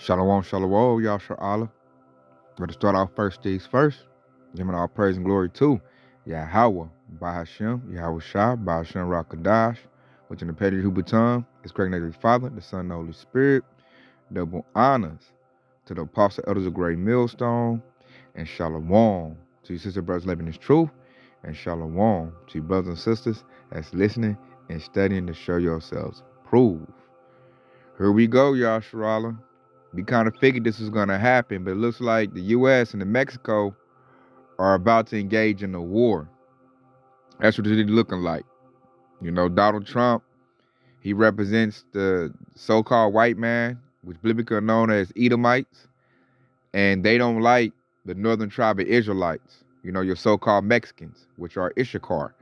Shalom, shalom, Yashar Allah. We're to start off first things first, giving all praise and glory to Yahweh, Bahashem, Yahweh Shah, Bahashem Rakadash, which in the Petty Hubaton is correct name of the Father, the Son, and the Holy Spirit. Double honors to the Apostle Elders of Great Millstone, and shalom to your sister brothers living this truth, and shalom to your brothers and sisters that's listening and studying to show yourselves prove. Here we go, Yashar Allah. We kind of figured this was going to happen, but it looks like the U.S. and the Mexico are about to engage in a war. That's what it's looking like. You know, Donald Trump, he represents the so-called white man, which biblically are known as Edomites, and they don't like the northern tribe of Israelites, you know, your so-called Mexicans, which are Issachar.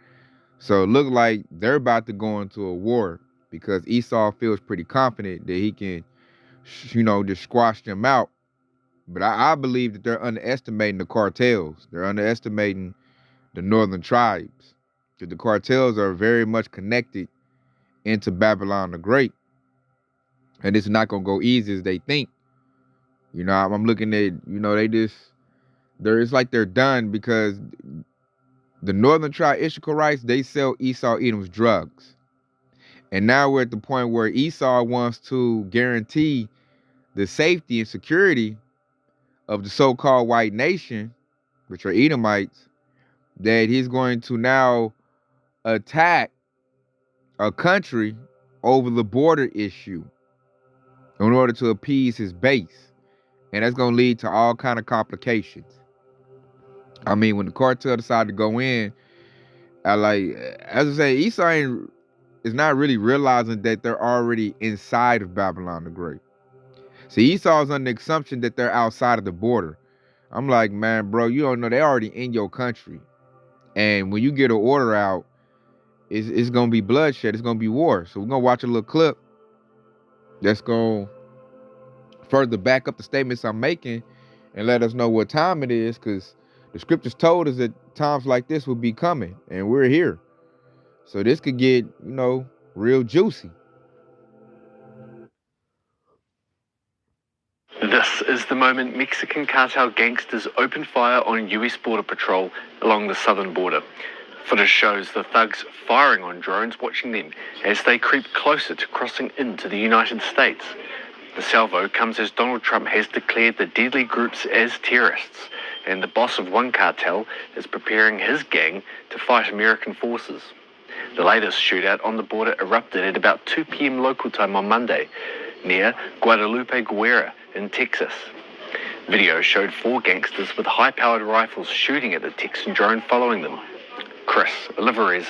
So it looks like they're about to go into a war because Esau feels pretty confident that he can, you know, just squash them out. But I believe that they're underestimating the cartels. They're underestimating the northern tribes. Because the cartels are very much connected into Babylon the Great. And it's not going to go easy as they think. You know, I'm looking at, you know, it's like they're done because the northern tribe Issacharites, they sell Esau Edom's drugs. And now we're at the point where Esau wants to guarantee the safety and security of the so-called white nation, which are Edomites, that he's going to now attack a country over the border issue in order to appease his base. And that's going to lead to all kind of complications. I mean, when the cartel decided to go in, as I say, Esau is not really realizing that they're already inside of Babylon the Great. See, Esau's under the assumption that they're outside of the border. I'm like, man, bro, you don't know they're already in your country. And when you get an order out, it's going to be bloodshed. It's going to be war. So we're going to watch a little clip that's going to further back up the statements I'm making and let us know what time it is, because the scriptures told us that times like this would be coming, and we're here. So this could get, you know, real juicy. This is the moment Mexican cartel gangsters open fire on US Border Patrol along the southern border. Footage shows the thugs firing on drones watching them as they creep closer to crossing into the United States. The salvo comes as Donald Trump has declared the deadly groups as terrorists, and the boss of one cartel is preparing his gang to fight American forces. The latest shootout on the border erupted at about 2 p.m. local time on Monday, near Guadalupe Guerra in Texas. Video showed 4 gangsters with high-powered rifles shooting at the Texan drone following them. Chris Olivares,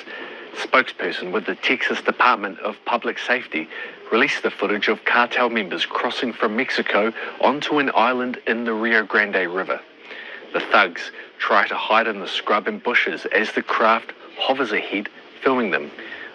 spokesperson with the Texas Department of Public Safety, released the footage of cartel members crossing from Mexico onto an island in the Rio Grande River. The thugs try to hide in the scrub and bushes as the craft hovers ahead, filming them.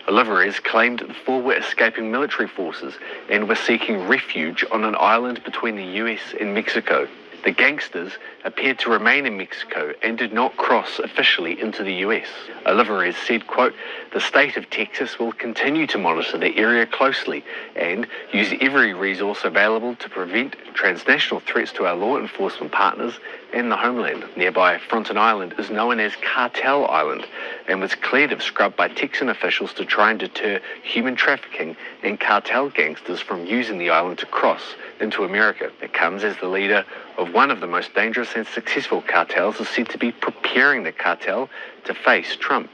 Olivares claimed the 4 were escaping military forces and were seeking refuge on an island between the US and Mexico. The gangsters appeared to remain in Mexico and did not cross officially into the US. Olivares said, quote, "The state of Texas will continue to monitor the area closely and use every resource available to prevent transnational threats to our law enforcement partners and the homeland." Nearby Fronten Island is known as Cartel Island and was cleared of scrub by Texan officials to try and deter human trafficking and cartel gangsters from using the island to cross into America. It comes as the leader of one of the most dangerous and successful cartels is said to be preparing the cartel to face Trump.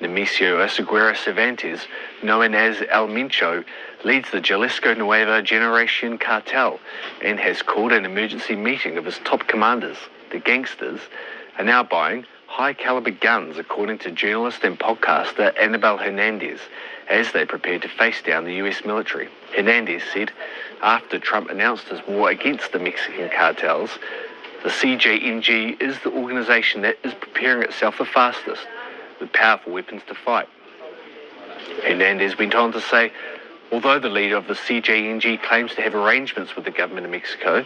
Nemesio Oseguera Cervantes, known as El Mencho, leads the Jalisco Nueva Generacion cartel and has called an emergency meeting of his top commanders. The gangsters are now buying high-caliber guns, according to journalist and podcaster Anibal Hernandez, as they prepare to face down the US military. Hernandez said, after Trump announced his war against the Mexican cartels, the CJNG is the organization that is preparing itself the fastest, with powerful weapons to fight. Hernandez went on to say, although the leader of the CJNG claims to have arrangements with the government of Mexico,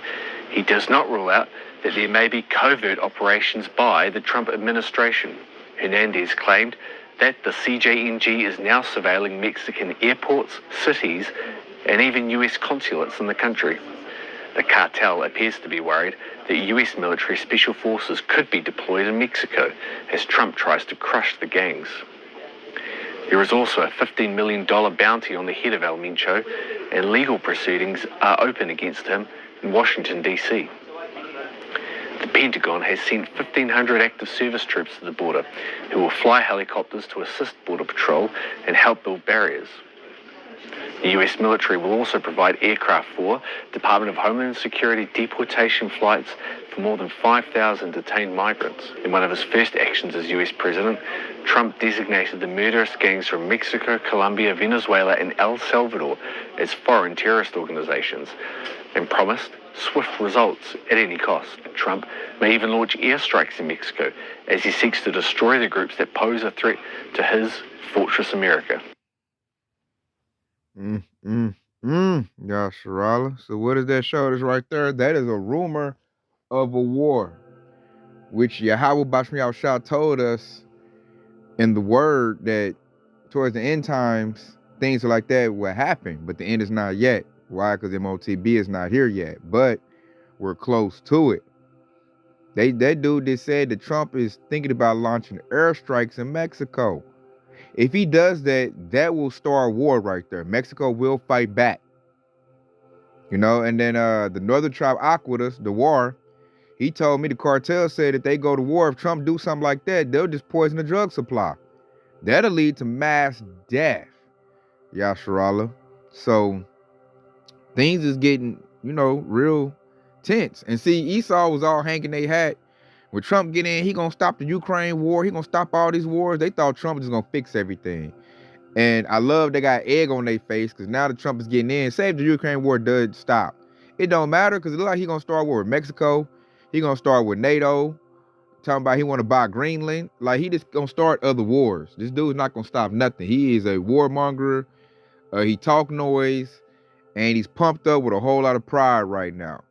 he does not rule out that there may be covert operations by the Trump administration. Hernandez claimed that the CJNG is now surveilling Mexican airports, cities, and even US consulates in the country. The cartel appears to be worried that US military special forces could be deployed in Mexico as Trump tries to crush the gangs. There is also a $15 million bounty on the head of El Mencho, and legal proceedings are open against him in Washington, D.C. The Pentagon has sent 1,500 active service troops to the border who will fly helicopters to assist Border Patrol and help build barriers. The US military will also provide aircraft for Department of Homeland Security deportation flights for more than 5,000 detained migrants. In one of his first actions as US president, Trump designated the murderous gangs from Mexico, Colombia, Venezuela, and El Salvador as foreign terrorist organizations and promised swift results at any cost. Trump may even launch airstrikes in Mexico as he seeks to destroy the groups that pose a threat to his Fortress America. Yeah, Sharala. So what does that show us right there? That is a rumor of a war, which Yahweh Bashmiel Shah told us in the word that towards the end times, things like that will happen, but the end is not yet. Why? Because MOTB is not here yet, but we're close to it. That dude just said that Trump is thinking about launching airstrikes in Mexico. If he does that, that will start a war right there. Mexico will fight back. You know, and then the Northern Tribe Aquatus, the war, he told me the cartel said if they go to war, if Trump do something like that, they'll just poison the drug supply. That'll lead to mass death, Yasharala. So things is getting, real tense. And see, Esau was all hanging their hat. When Trump get in, he gonna stop the Ukraine war. He gonna stop all these wars. They thought Trump was just gonna fix everything. And I love they got egg on their face because now that Trump is getting in, say if the Ukraine war does stop, it don't matter because it look like he gonna start a war with Mexico. He gonna start with NATO. Talking about he want to buy Greenland. Like he just gonna start other wars. This dude's not gonna stop nothing. He is a warmonger. He talk noise, and he's pumped up with a whole lot of pride right now.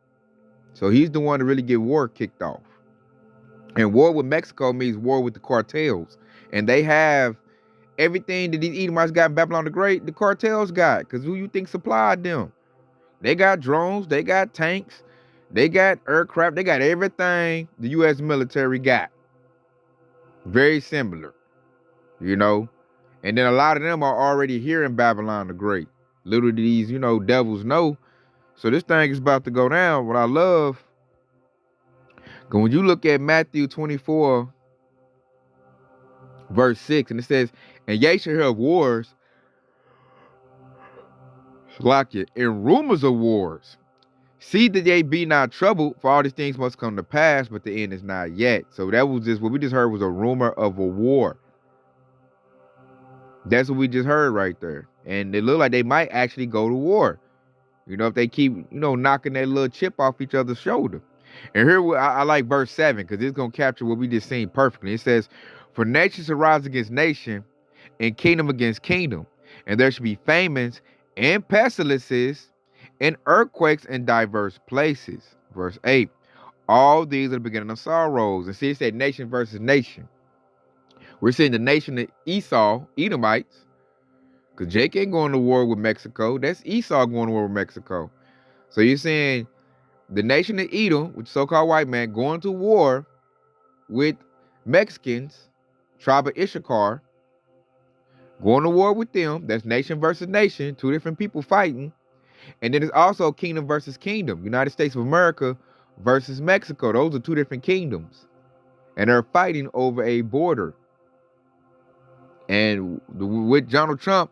So he's the one to really get war kicked off. And war with Mexico means war with the cartels. And they have everything that these Edomites got in Babylon the Great, the cartels got. Because who you think supplied them? They got drones, they got tanks, they got aircraft, they got everything the U.S. military got. Very similar, And then a lot of them are already here in Babylon the Great. Little do these, devils know. So this thing is about to go down. What I love, because when you look at Matthew 24, verse 6, and it says, and ye shall hear of wars, and rumors of wars. See that they be not troubled, for all these things must come to pass, but the end is not yet. So that was just, what we just heard was a rumor of a war. That's what we just heard right there. And it looked like they might actually go to war. If they keep, knocking that little chip off each other's shoulder. And here, I like verse 7, because it's going to capture what we just seen perfectly. It says, for nation shall rise against nation, and kingdom against kingdom. And there shall be famines and pestilences and earthquakes in diverse places. Verse 8, all these are the beginning of sorrows. And see, it said nation versus nation. We're seeing the nation of Esau, Edomites, because Jake ain't going to war with Mexico. That's Esau going to war with Mexico. So you're saying the nation of Edom, which is so-called white man, going to war with Mexicans, tribe of Issachar, going to war with them. That's nation versus nation, two different people fighting. And then it's also kingdom versus kingdom, United States of America versus Mexico. Those are two different kingdoms. And they're fighting over a border. And with Donald Trump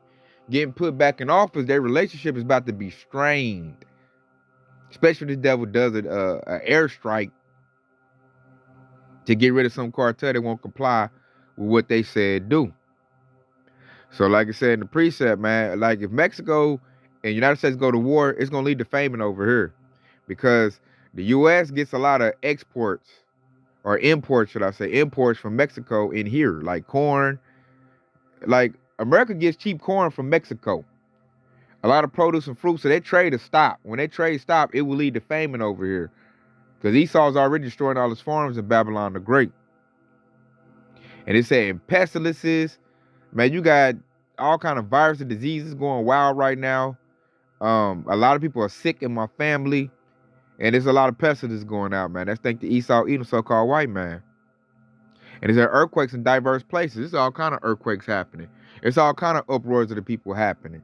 getting put back in office, their relationship is about to be strained. Especially if this devil does an airstrike to get rid of some cartel that won't comply with what they said do. So like I said in the precept, man, like if Mexico and United States go to war, it's going to lead to famine over here. Because the U.S. gets a lot of exports, or imports, should I say, imports from Mexico in here, like corn. Like America gets cheap corn from Mexico. A lot of produce and fruit, so that trade will stop. When that trade stop, it will lead to famine over here. Because Esau's already destroying all his farms in Babylon the Great. And it's saying pestilences. Man, you got all kind of viruses and diseases going wild right now. A lot of people are sick in my family. And there's a lot of pestilence going out, man. That's thanks to Esau Edom, so-called white man. And there's earthquakes in diverse places. There's all kind of earthquakes happening. It's all kind of uproars of the people happening.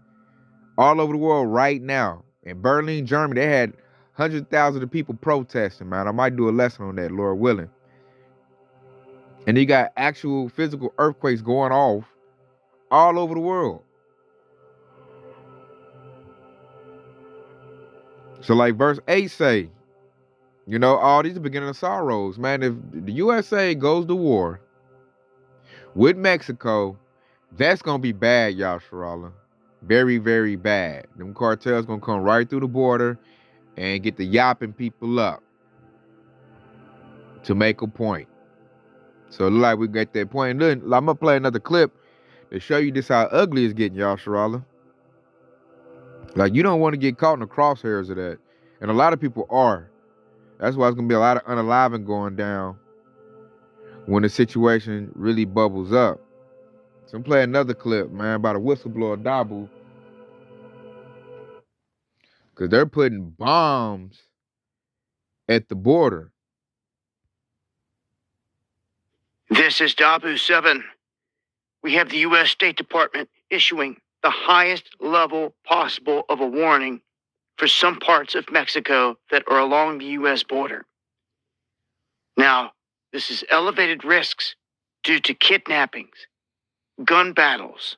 All over the world right now. In Berlin, Germany, they had hundreds of thousands of people protesting, man. I might do a lesson on that, Lord willing. And you got actual physical earthquakes going off all over the world. So like verse 8 say, you know, all these are the beginning of sorrows. Man, if the USA goes to war with Mexico, that's going to be bad, Yasharallah. Very, very bad. Them cartels going to come right through the border and get the yapping people up to make a point. So look like we got that point. Look, I'm going to play another clip to show you this how ugly it's getting, Yasharallah. Like, you don't want to get caught in the crosshairs of that. And a lot of people are. That's why it's going to be a lot of unaliving going down when the situation really bubbles up. So I'm playing another clip, man, about a whistleblower, Dabu. Because they're putting bombs at the border. This is Dabu 7. We have the U.S. State Department issuing the highest level possible of a warning for some parts of Mexico that are along the U.S. border. Now, this is elevated risks due to kidnappings, gun battles,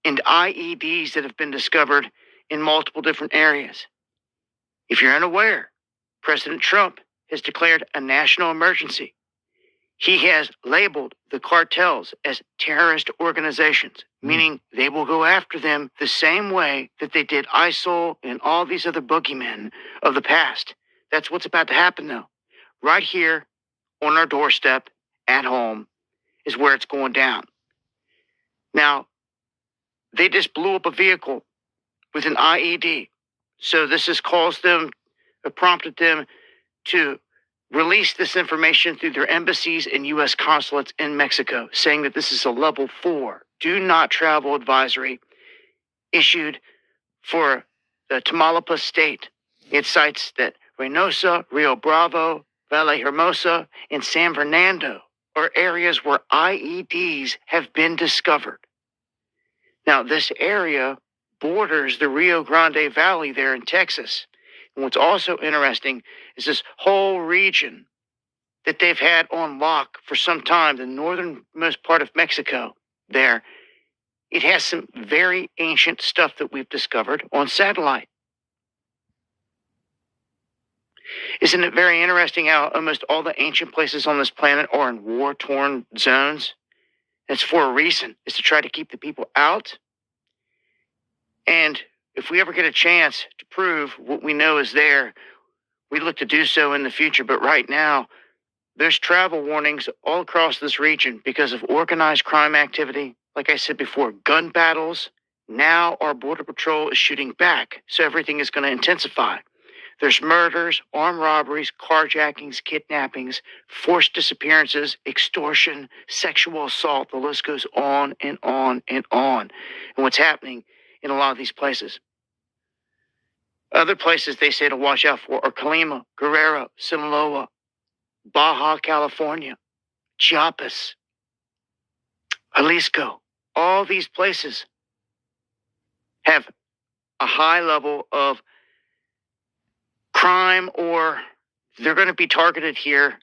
and IEDs that have been discovered in multiple different areas. If you're unaware, President Trump has declared a national emergency. He has labeled the cartels as terrorist organizations, meaning they will go after them the same way that they did ISIL and all these other boogeymen of the past. That's what's about to happen, though. Right here on our doorstep at home is where it's going down. Now, they just blew up a vehicle with an IED. So this has prompted them to release this information through their embassies and U.S. consulates in Mexico, saying that this is a level 4 do not travel advisory issued for the Tamaulipas state. It cites that Reynosa, Rio Bravo, Valle Hermosa, and San Fernando are areas where IEDs have been discovered. Now, this area borders the Rio Grande Valley there in Texas. And what's also interesting is this whole region that they've had on lock for some time, the northernmost part of Mexico there, it has some very ancient stuff that we've discovered on satellite. Isn't it very interesting how almost all the ancient places on this planet are in war-torn zones? It's for a reason. It's to try to keep the people out. And if we ever get a chance to prove what we know is there, we look to do so in the future. But right now, there's travel warnings all across this region because of organized crime activity. Like I said before, gun battles. Now our Border Patrol is shooting back, so everything is going to intensify. There's murders, armed robberies, carjackings, kidnappings, forced disappearances, extortion, sexual assault. The list goes on and on and on. And what's happening in a lot of these places. Other places they say to watch out for are Colima, Guerrero, Sinaloa, Baja California, Chiapas, Jalisco. All these places have a high level of crime, or they're going to be targeted here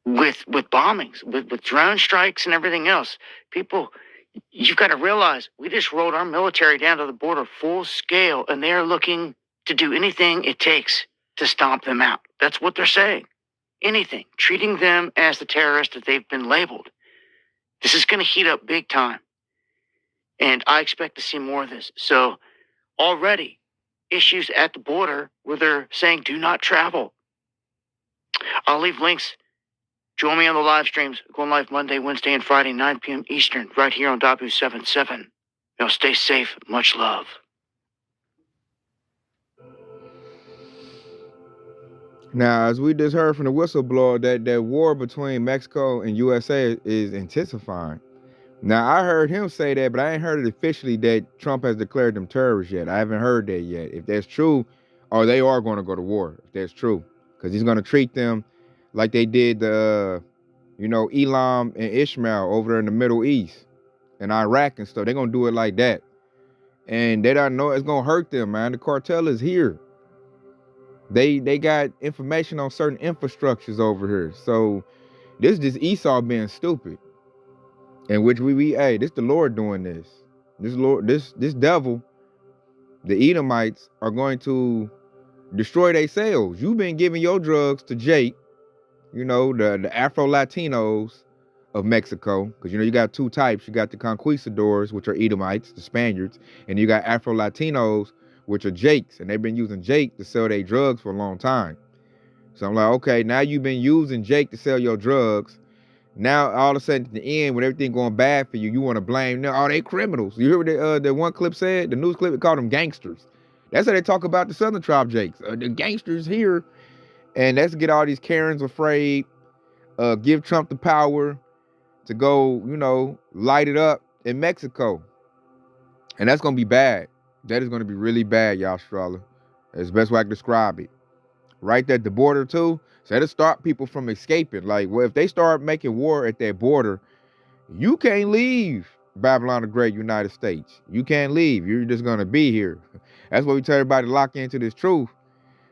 with bombings, with drone strikes and everything else. People, you've got to realize we just rolled our military down to the border full scale, and they're looking to do anything it takes to stomp them out. That's what they're saying. Anything. Treating them as the terrorists that they've been labeled. This is going to heat up big time. And I expect to see more of this. So already issues at the border where they're saying do not travel. I'll leave links. Join me on the live streams, going live Monday, Wednesday, and Friday, 9 p.m. Eastern, right here on Dabu 77. Y'all stay safe. Much love. Now, as we just heard from the whistleblower, that war between Mexico and USA is intensifying. Now, I heard him say that, but I ain't heard it officially that Trump has declared them terrorists yet. I haven't heard that yet. If that's true, or they are going to go to war, if that's true. Because he's going to treat them like they did the, Elam and Ishmael over there in the Middle East and Iraq and stuff. They're going to do it like that. And they don't know it's going to hurt them, man. The cartel is here. They got information on certain infrastructures over here. So this is just Esau being stupid. In which this the Lord doing this. This devil, the Edomites, are going to destroy themselves. You've been giving your drugs to Jake, the Afro-Latinos of Mexico. Because, you got two types. You got the conquistadors, which are Edomites, the Spaniards. And you got Afro-Latinos, which are Jakes. And they've been using Jake to sell their drugs for a long time. So I'm like, okay, now you've been using Jake to sell your drugs. Now, all of a sudden, at the end, when everything going bad for you, you want to blame them. Oh, they criminals. You hear what the one clip said? The news clip, it called them gangsters. That's how they talk about the Southern tribe Jakes. The gangsters here. And that's to get all these Karens afraid. Give Trump the power to go, light it up in Mexico. And that's going to be bad. That is going to be really bad, y'all, Strala. That's the best way I can describe it. Right there at the border, too. So that'll stop people from escaping. Like, well, if they start making war at that border, you can't leave Babylon the Great United States. You can't leave. You're just going to be here. That's why we tell everybody to lock into this truth.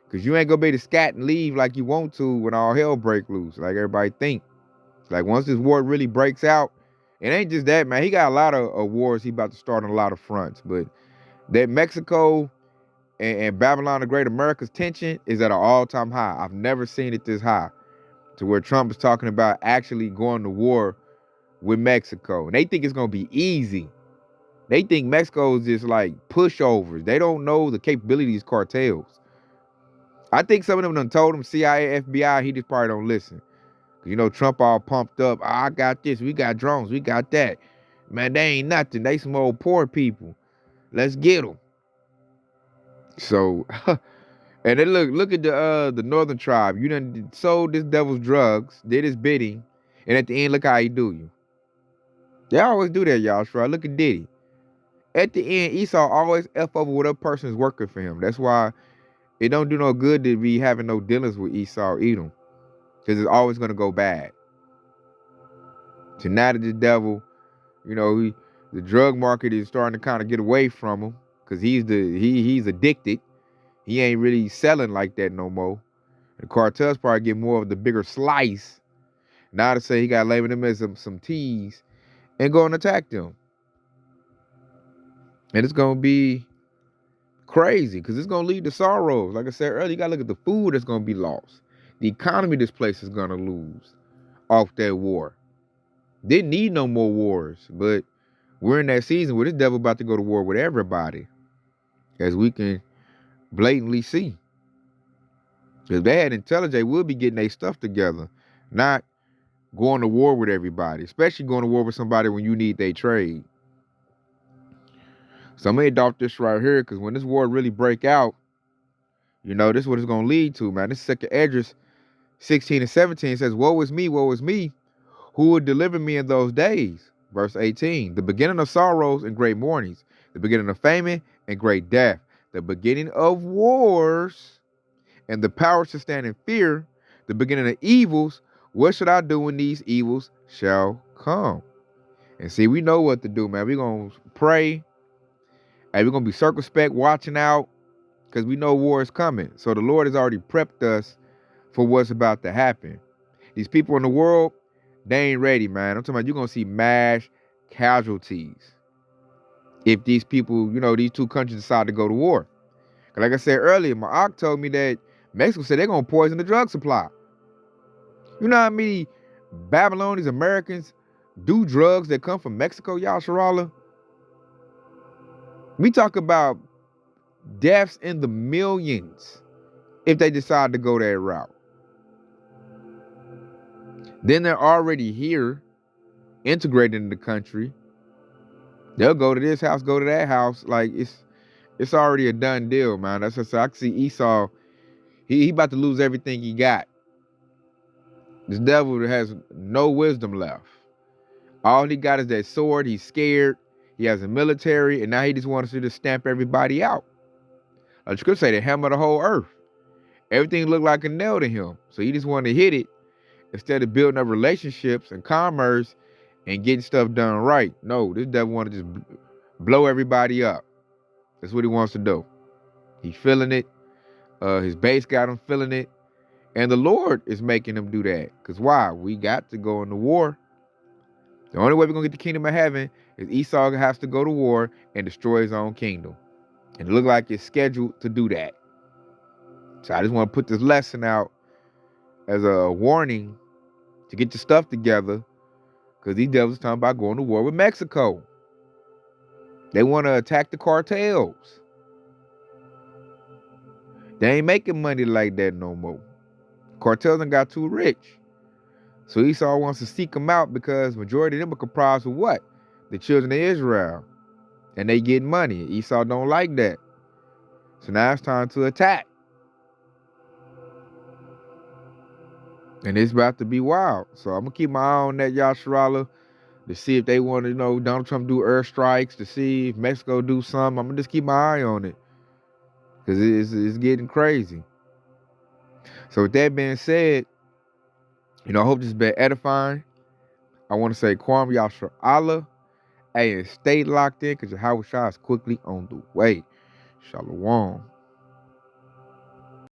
Because you ain't going to be able to scat and leave like you want to when all hell break loose, like everybody think. Like, once this war really breaks out, it ain't just that, man. He got a lot of wars he about to start on a lot of fronts. But that Mexico and Babylon the Great, America's tension is at an all-time high. I've never seen it this high, to where Trump is talking about actually going to war with Mexico. And they think it's going to be easy. They think Mexico is just like pushovers. They don't know the capability of these cartels. I think some of them done told him, CIA, FBI, he just probably don't listen. Because, Trump all pumped up. Oh, I got this. We got drones. We got that. Man, they ain't nothing. They some old poor people. Let's get them. So, and then look at the northern tribe. You done sold this devil's drugs, did his bidding, and at the end, look how he do you. They always do that, y'all. Sure. Look at Diddy. At the end, Esau always F over what other person is working for him. That's why it don't do no good to be having no dealings with Esau or Edom. Because it's always going to go bad. So now that the devil, the drug market is starting to kind of get away from him. Because he's addicted. He ain't really selling like that no more. The cartels probably get more of the bigger slice. Now to say he got to label them as some T's and go and attack them. And it's going to be crazy because it's going to lead to sorrows. Like I said earlier, you got to look at the food that's going to be lost. The economy this place is going to lose off that war. Didn't need no more wars, but we're in that season where this devil about to go to war with everybody. As we can blatantly see. If they had intelligence, we'll be getting their stuff together. Not going to war with everybody. Especially going to war with somebody when you need their trade. So I'm going to adopt this right here. Because when this war really break out, this is what it's going to lead to, man. This is 2 Esdras 16 and 17 says, woe is me, who will deliver me in those days? Verse 18, the beginning of sorrows and great mournings, the beginning of famine and great death, the beginning of wars and the power to stand in fear, the beginning of evils. What should I do when these evils shall come? And see, we know what to do, man. We're going to pray. And we're going to be circumspect, watching out, because we know war is coming. So the Lord has already prepped us for what's about to happen. These people in the world, they ain't ready, man. I'm talking about you're going to see mass casualties if these people, these two countries decide to go to war. Like I said earlier, my aunt told me that Mexico said they're going to poison the drug supply. You know how many Babylonians, Americans do drugs that come from Mexico, y'all, Sharala? We talk about deaths in the millions if they decide to go that route. Then they're already here, integrated in the country. They'll go to this house, go to that house. Like, it's already a done deal, man. That's just, I can see Esau, he about to lose everything he got. This devil has no wisdom left. All he got is that sword. He's scared. He has a military, and now he just wants to just stamp everybody out. I could say the hammer of the whole earth. Everything looked like a nail to him. So he just wanted to hit it instead of building up relationships and commerce and getting stuff done right. No, this devil want to just blow everybody up. That's what he wants to do. He's feeling it. His base got him feeling it. And the Lord is making him do that. Because why? We got to go into war. The only way we're going to get the kingdom of heaven is Esau has to go to war and destroy his own kingdom. And it looks like it's scheduled to do that. So I just want to put this lesson out as a warning to get your stuff together, because these devils are talking about going to war with Mexico. They want to attack the cartels. They ain't making money like that no more. Cartels done got too rich. So Esau wants to seek them out because majority of them are comprised of what? The children of Israel. And they get money. Esau don't like that. So now it's time to attack. And it's about to be wild. So I'm going to keep my eye on that, Yasharala, to see if they want to, Donald Trump do airstrikes, to see if Mexico do something. I'm going to just keep my eye on it. Because it's getting crazy. So with that being said, I hope this has been edifying. I want to say Kwam Yasharala. Hey, and stay locked in because Yahweh Shah is quickly on the way. Shalom.